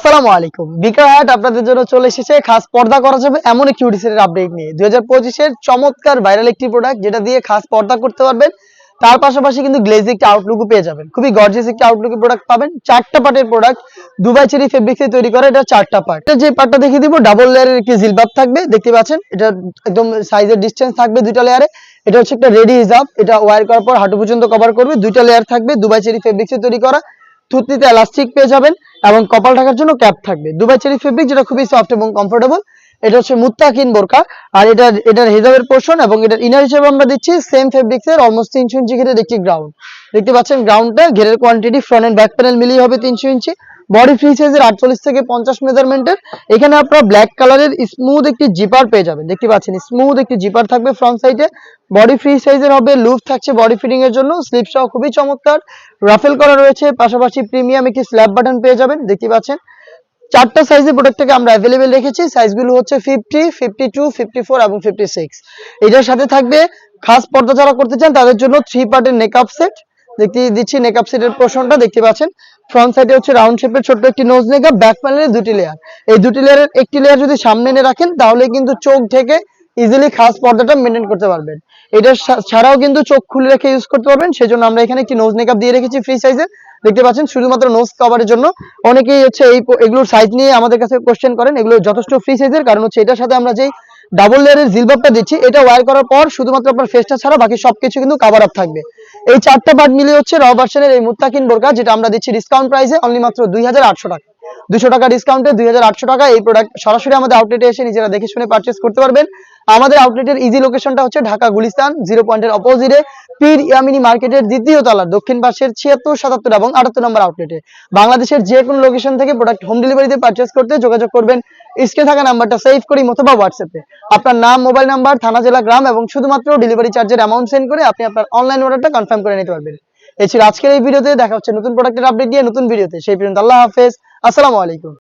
আসসালামু আলাইকুম। বিকার হাট আপনাদের জন্য চলে এসেছে খাস পর্দা করা যাবে এমন একটি হুডি সেটের আপডেট নিয়ে। 2025 এর চমৎকার ভাইরাল একটি প্রোডাক্ট যেটা দিয়ে খাস পর্দা করতে পারবেন। তার পাশাপাশি কিন্তু গ্লেজি একটা আউটলুকও পেয়ে যাবেন। খুবই গর্জিয়াস একটা আউটলুকের প্রোডাক্ট পাবেন। 4টা পার্টের প্রোডাক্ট দুবাই চেরি ফেব্রিক্সে তৈরি করা, এটা 4টা পার্ট। এটা যে পার্টটা দেখিয়ে দিব ডাবল লেয়ারের একটি জিলবাব থাকবে, দেখতে পাচ্ছেন। এটা একদম সাইজের ডিসটেন্স থাকবে দুইটা লেয়ারে। এটা হচ্ছে একটা রেডি হিজাব, এটা ওয়্যার করার পর হাঁটু পর্যন্ত কভার করবে। দুইটা লেয়ার থাকবে, দুবাই চেরি ফেব্রিক্সে তৈরি করা। থুতনিতে এলাস্টিক পেয়ে যাবেন এবং কপাল ঢাকার জন্য ক্যাপ থাকবে। দুবাই চেরি ফেব্রিক যেটা খুবই সফট এবং কমফোর্টেবল। এটা হচ্ছে মুত্তাকিন বোরকা, আর এটার হিজাবের পোর্শন এবং এটার ইনার হিসেবে আমরা দিচ্ছি সেম ফেব্রিক্সের অলমোস্ট 300 ইঞ্চি ঘেরের একটি গ্রাউন্ড। দেখতে পাচ্ছেন গ্রাউন্ডটা ঘেরের quantity front end back panel মিলিয়ে হবে 300 ইঞ্চি। বডি ফ্রি সাইজের 48 থেকে 50 মেজারমেন্টের। এখানে আপনারা ব্ল্যাক কালারের স্মুথ একটি জিপার পেয়ে যাবেন, দেখতে পাচ্ছেন স্মুথ একটি জিপার থাকবে ফ্রন্ট সাইডে। বডি ফ্রি সাইজের হবে, লুপ থাকছে বডি ফিটিং এর জন্য। স্লিপ সহ খুবই চমৎকার রাফেল করা রয়েছে, পাশাপাশি প্রিমিয়াম একটি স্ল্যাব বাটন পেয়ে যাবেন, দেখতে পাচ্ছেন। 4টা সাইজের প্রোডাক্টটাকে আমরা অ্যাভেলেবেল রেখেছি। সাইজগুলো হচ্ছে 50, 52, 54 এবং 56। এটার সাথে থাকবে খাস পর্দা যারা করতে চান তাদের জন্য 3 পার্টের নেকআপ সেট। দেখতে দিচ্ছি নেকআপ সেটের পোর্শনটা, দেখতে পাচ্ছেন। ফ্রন্ট সাইডে হচ্ছে রাউন্ড শেপের ছোট্ট একটি নোজ নেকআপ, ব্যাক প্যানেলে দুটি লেয়ার। এই দুটি লেয়ারের একটি লেয়ার যদি সামনে এনে রাখেন তাহলে কিন্তু চোখ ঢেকে ইজিলি খাস পর্দাটা মেনটেন করতে পারবেন। এটা ছাড়াও কিন্তু চোখ খুলে রেখে ইউজ করতে পারবেন, সেজন্য আমরা এখানে একটি নোজ মেকআপ দিয়ে রেখেছি ফ্রি সাইজের, দেখতে পাচ্ছেন, শুধুমাত্র নোজ কভারের জন্য। অনেকেই হচ্ছে এগুলোর সাইজ নিয়ে আমাদের কাছে কোশ্চেন করেন। এগুলো যথেষ্ট ফ্রি সাইজের, কারণ হচ্ছে এটার সাথে আমরা যেই ডাবল লেয়ারের জিলবাবটা দিচ্ছি এটা ওয়্যার করার পর শুধুমাত্র আপনার ফেসটা ছাড়া বাকি সবকিছু কিন্তু কভার আপ থাকবে। এই 4টা পার্ট মিলিয়ে হচ্ছে র ভার্সনের এই মুত্তাকিন বোরকা, যেটা আমরা দিচ্ছি ডিসকাউন্ট প্রাইসে অনলি মাত্র 2800 টাকা। 200 টাকা ডিসকাউন্টে 2800 টাকা। এই প্রোডাক্ট সরাসরি আমাদের আউটলেটে এসে নিজেরা দেখে শুনে পারচেজ করতে পারবেন। আমাদের আউটলেটের ইজি লোকেশনটা হচ্ছে ঢাকা গুলিস্তান 0 পয়েন্টের অপোজিটে পীর ইয়ামিনী মার্কেটের দ্বিতীয় তলার দক্ষিণ পাশের 76, 77 এবং 78 নম্বর আউটলেটে। বাংলাদেশের যে কোনো লোকেশন থেকে প্রোডাক্ট হোম ডেলিভারিতে পারচেজ করতে যোগাযোগ করবেন স্ক্রিনে থাকা নাম্বারটা সেভ করি অথবা হোয়াটসঅ্যাপে আপনার নাম, মোবাইল নাম্বার, থানা, জেলা, গ্রাম এবং শুধুমাত্র ডেলিভারি চার্জের অ্যামাউন্ট সেন্ড করে আপনি আপনার অনলাইন অর্ডারটা কনফার্ম করে নিতে পারবেন। এই ছিল আজকের এই ভিডিওতে। দেখা হচ্ছে নতুন প্রোডাক্টের আপডেট নিয়ে নতুন ভিডিওতে। সেই পর্যন্ত আল্লাহ হাফেজ, আসসালামু আলাইকুম।